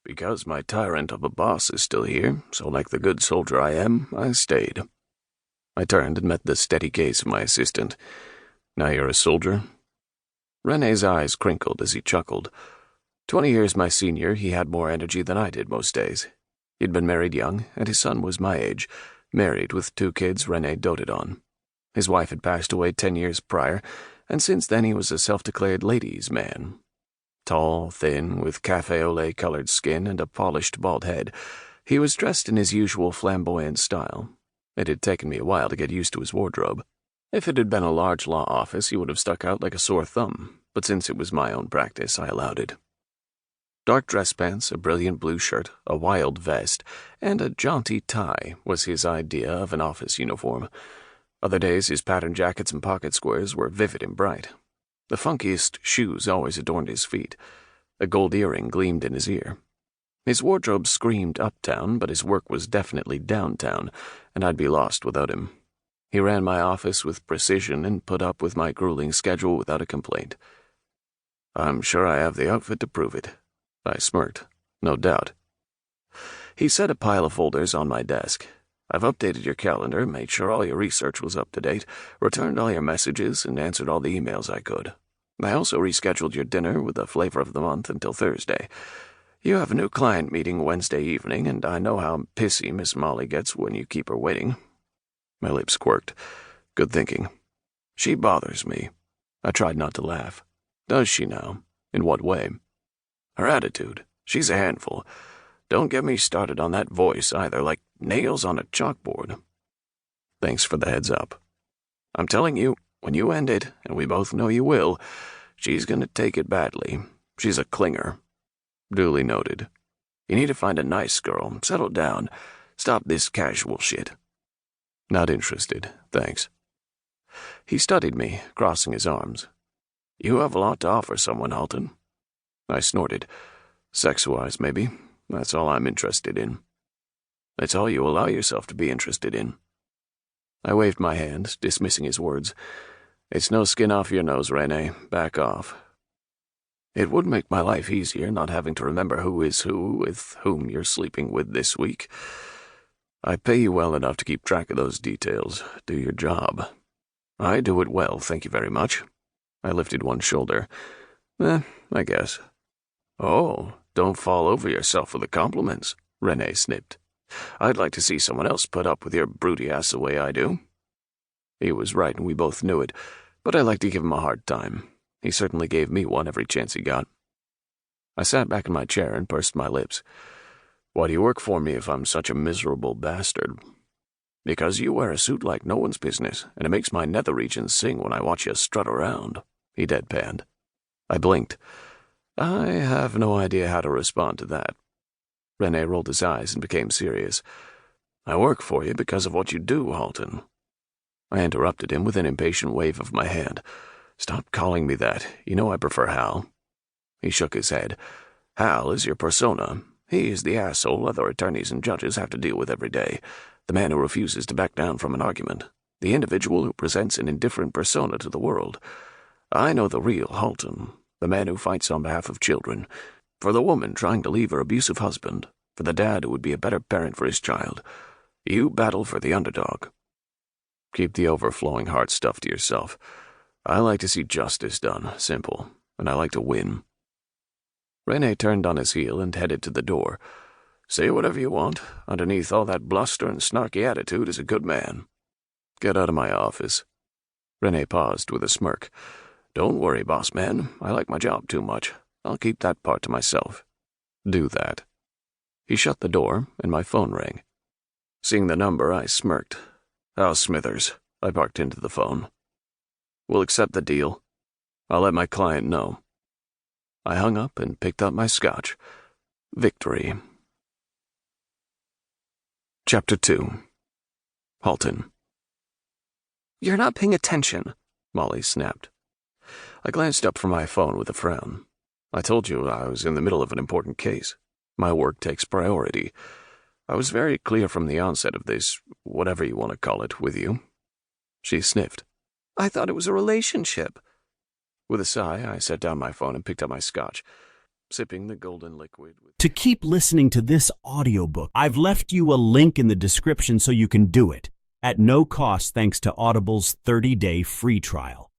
because my tyrant of a boss is still here, so like the good soldier I am, I stayed. I turned and met the steady gaze of my assistant. Now you're a soldier? Rene's eyes crinkled as he chuckled. 20 years my senior, he had more energy than I did most days. He'd been married young, and his son was my age, married with 2 kids Rene doted on. His wife had passed away 10 years prior, and since then he was a self-declared ladies' man. Tall, thin, with cafe au lait-colored skin and a polished bald head, he was dressed in his usual flamboyant style. It had taken me a while to get used to his wardrobe. If it had been a large law office, he would have stuck out like a sore thumb, but since it was my own practice, I allowed it. Dark dress pants, a brilliant blue shirt, a wild vest, and a jaunty tie was his idea of an office uniform. Other days, his patterned jackets and pocket squares were vivid and bright. The funkiest shoes always adorned his feet. A gold earring gleamed in his ear. His wardrobe screamed uptown, but his work was definitely downtown, and I'd be lost without him. He ran my office with precision and put up with my grueling schedule without a complaint. I'm sure I have the outfit to prove it. I smirked. No doubt. He set a pile of folders on my desk. I've updated your calendar, made sure all your research was up to date, returned all your messages, and answered all the emails I could. I also rescheduled your dinner with the flavor of the month until Thursday. You have a new client meeting Wednesday evening, and I know how pissy Miss Molly gets when you keep her waiting. My lips quirked. Good thinking. She bothers me. I tried not to laugh. Does she now? In what way? Her attitude. She's a handful. Don't get me started on that voice either, like nails on a chalkboard. Thanks for the heads up. I'm telling you, when you end it, and we both know you will, she's going to take it badly. She's a clinger. Duly noted. You need to find a nice girl, settle down, stop this casual shit. Not interested, thanks. He studied me, crossing his arms. You have a lot to offer someone, Halton. I snorted. Sex-wise, maybe. That's all I'm interested in. That's all you allow yourself to be interested in. I waved my hand, dismissing his words. It's no skin off your nose, Rene. Back off. It would make my life easier not having to remember who is who with whom you're sleeping with this week. I pay you well enough to keep track of those details. Do your job. I do it well, thank you very much. I lifted one shoulder. I guess. Oh, don't fall over yourself with the compliments, Rene snipped. I'd like to see someone else put up with your broody ass the way I do. He was right, and we both knew it, but I like to give him a hard time. He certainly gave me one every chance he got. I sat back in my chair and pursed my lips. Why do you work for me if I'm such a miserable bastard? Because you wear a suit like no one's business, and it makes my nether regions sing when I watch you strut around, he deadpanned. I blinked. I have no idea how to respond to that. Rene rolled his eyes and became serious. I work for you because of what you do, Halton. I interrupted him with an impatient wave of my hand. Stop calling me that. You know I prefer Hal. He shook his head. Hal is your persona. He is the asshole other attorneys and judges have to deal with every day. The man who refuses to back down from an argument. The individual who presents an indifferent persona to the world. I know the real Halton. The man who fights on behalf of children, for the woman trying to leave her abusive husband, for the dad who would be a better parent for his child. You battle for the underdog. Keep the overflowing heart stuff to yourself. I like to see justice done, simple, and I like to win. Rene turned on his heel and headed to the door. Say whatever you want. Underneath all that bluster and snarky attitude is a good man. Get out of my office. Rene paused with a smirk. Don't worry, boss man. I like my job too much. I'll keep that part to myself. Do that. He shut the door, and my phone rang. Seeing the number, I smirked. Hal Smithers. I barked into the phone. We'll accept the deal. I'll let my client know. I hung up and picked up my scotch. Victory. Chapter 2. Halton. You're not paying attention, Molly snapped. I glanced up from my phone with a frown. I told you I was in the middle of an important case. My work takes priority. I was very clear from the onset of this, whatever you want to call it, with you. She sniffed. I thought it was a relationship. With a sigh, I set down my phone and picked up my scotch. sipping the golden liquid with... To keep listening to this audiobook, I've left you a link in the description so you can do it, at no cost thanks to Audible's 30-day free trial.